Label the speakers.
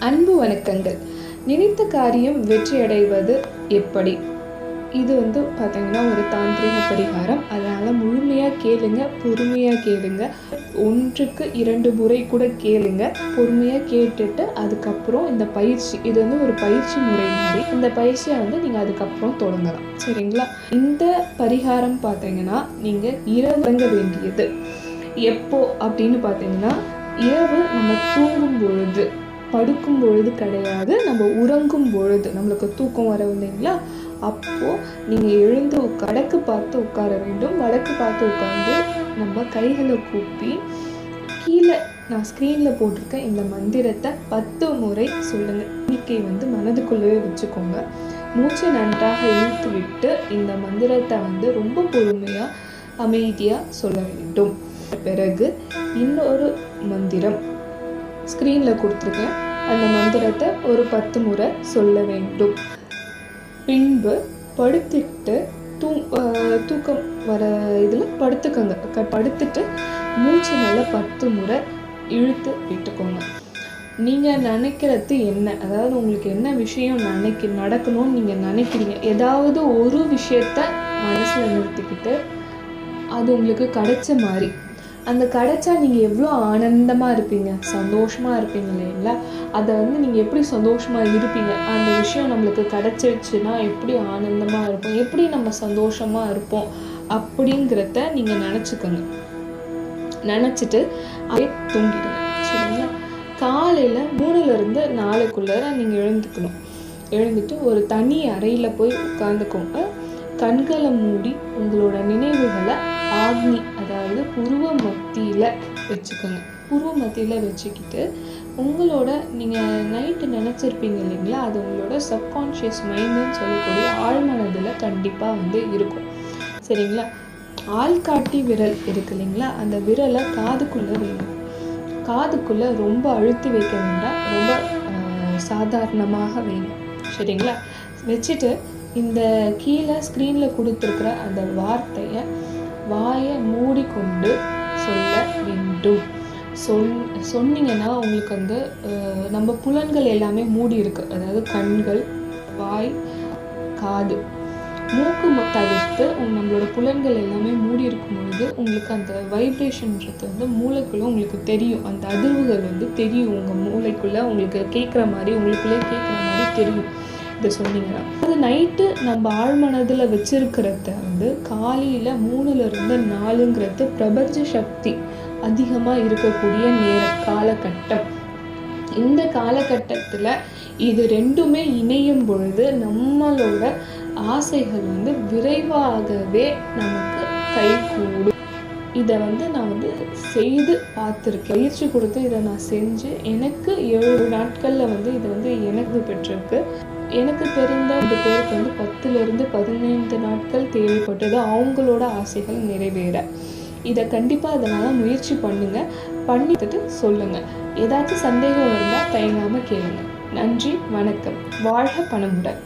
Speaker 1: அன்பு வணக்கங்கள். நினைத்த காரியம் வெற்றியடைவது எப்படி? இது பார்த்தீங்கன்னா ஒரு தாந்திரிக பரிகாரம். அதனால் முழுமையாக கேளுங்க, பொறுமையாக கேளுங்க. 1க்கு 2 முறை கூட கேளுங்க. பொறுமையாக கேட்டுட்டு அதுக்கப்புறம் இந்த பயிற்சி, இது ஒரு பயிற்சி முறை மாதிரி. இந்த பயிற்சியை நீங்கள் அதுக்கப்புறம் தொடங்கலாம். சரிங்களா? இந்த பரிகாரம் பார்த்தீங்கன்னா நீங்கள் இரவு தங்க வேண்டியது எப்போ அப்படின்னு பார்த்தீங்கன்னா, இரவு நம்ம தூங்கும் பொழுது, படுக்கும் பொழுது கிடையாது, நம்ம உறங்கும் பொழுது நம்மளுக்கு தூக்கம் வர இல்லைங்களா, அப்போது நீங்கள் எழுந்து வடக்கு பார்த்து உட்கார வேண்டும். வடக்கு பார்த்து உட்கார்ந்து நம்ம கைகளை கூப்பி கீழே நான் ஸ்க்ரீனில் போட்டிருக்கேன் இந்த மந்திரத்தை 10 முறை சொல்லுங்கள். எண்ணிக்கை மனதுக்குள்ளேயே வச்சுக்கோங்க. மூச்சை நன்றாக இழுத்து விட்டு இந்த மந்திரத்தை ரொம்ப பொறுமையாக அமைதியாக சொல்ல வேண்டும். பிறகு இன்னொரு மந்திரம் ஸ்க்ரீனில் கொடுத்துருக்கேன். அந்த மந்திரத்தை ஒரு 10 முறை சொல்ல வேண்டும். பின்பு படுத்துட்டு தூக்கம் வர இதில் படுத்துக்கோங்க. படுத்துட்டு மூச்சு நல்லா 10 முறை இழுத்து விட்டுக்கோங்க. நீங்கள் நினைக்கிறது என்ன, அதாவது உங்களுக்கு என்ன விஷயம் நடக்கணும்னு நீங்கள் நினைக்கிறீங்க, ஏதாவது ஒரு விஷயத்த மனசில் நிறுத்திக்கிட்டு அது உங்களுக்கு கிடைச்ச மாதிரி, அந்த கிடைச்சா நீங்கள் எவ்வளோ ஆனந்தமாக இருப்பீங்க, சந்தோஷமாக இருப்பீங்க இல்லைங்களா? அதை நீங்கள் எப்படி சந்தோஷமாக இருப்பீங்க, அந்த விஷயம் நம்மளுக்கு கிடைச்சிருச்சுன்னா எப்படி ஆனந்தமாக இருப்போம், எப்படி நம்ம சந்தோஷமாக இருப்போம் அப்படிங்கிறத நீங்கள் நினச்சிக்கோங்க. நினச்சிட்டு அப்படியே தூங்கிடுங்க. சரிங்களா? காலையில் 3லேருந்து 4க்குள்ளே நீங்கள் எழுந்துட்டு ஒரு தனி அறையில் போய் உட்காந்துக்கோங்க. கண்களை மூடி உங்களோட நினைவுகளை ஆக்னி, அதாவது புருவ மத்தியில் வச்சுக்கோங்க. புருவ மத்தியில் வச்சுக்கிட்டு உங்களோட நீங்கள் நைட்டு நினச்சிருப்பீங்க இல்லைங்களா, அது உங்களோட சப்கான்ஷியஸ் மைண்டுன்னு சொல்லக்கூடிய ஆழ்மனதில் கண்டிப்பாக இருக்கும். சரிங்களா? ஆள்காட்டி விரல் இருக்கு இல்லைங்களா, அந்த விரலை காதுக்குள்ளே வைங்க. காதுக்குள்ளே ரொம்ப அழுத்தி வைக்க வேண்டாம், ரொம்ப சாதாரணமாக வைங்க. சரிங்களா? வச்சுட்டு இந்த கீழே ஸ்க்ரீனில் கொடுத்துருக்குற அந்த வார்த்தையை வாயை மூடிக்கொண்டு சொல்ல வேண்டும். சொன்னீங்கன்னா உங்களுக்கு நம்ம புலன்கள் எல்லாமே மூடி இருக்கு, அதாவது கண்கள், வாய், காது, மூக்கு தவிர்த்து நம்மளோட புலன்கள் எல்லாமே மூடி இருக்கும் பொழுது உங்களுக்கு அந்த வைப்ரேஷன்றது மூளைக்குள்ளே உங்களுக்கு தெரியும். அந்த அதிர்வுகள் தெரியும். உங்கள் மூளைக்குள்ளே உங்களுக்கு கேட்குற மாதிரி, உங்களுக்குள்ளே கேட்குற மாதிரி தெரியும். இதை சொன்னீங்கன்னா அது நைட்டு நம்ம ஆழ்மனதில் வச்சிருக்கிறத காலையில் 3லேருந்து 4ங்கிறது பிரபஞ்ச சக்தி அதிகமாக இருக்கக்கூடிய காலகட்டம். இந்த காலகட்டத்தில் இது ரெண்டுமே இணையும் பொழுது நம்மளோட ஆசைகள் விரைவாகவே நமக்கு கைகூடும். இதை நான் செய்து பார்த்துருக்கேன். பயிற்சி கொடுத்து இதை நான் செஞ்சு எனக்கு 7 நாட்களில் இது எனக்கு பெற்றிருக்கு. எனக்கு தெரிந்த 2 பேருக்கு 10லேருந்து 15 நாட்கள் தேவைப்பட்டது அவங்களோட ஆசைகள் நிறைவேற. இதை கண்டிப்பாக அதனால் முயற்சி பண்ணுங்கள். பண்ணிட்டு சொல்லுங்கள். ஏதாச்சும் சந்தேகம் இருந்தால் தயங்காமல் கேளுங்க. நன்றி, வணக்கம். வாழ்க பணமுடன்.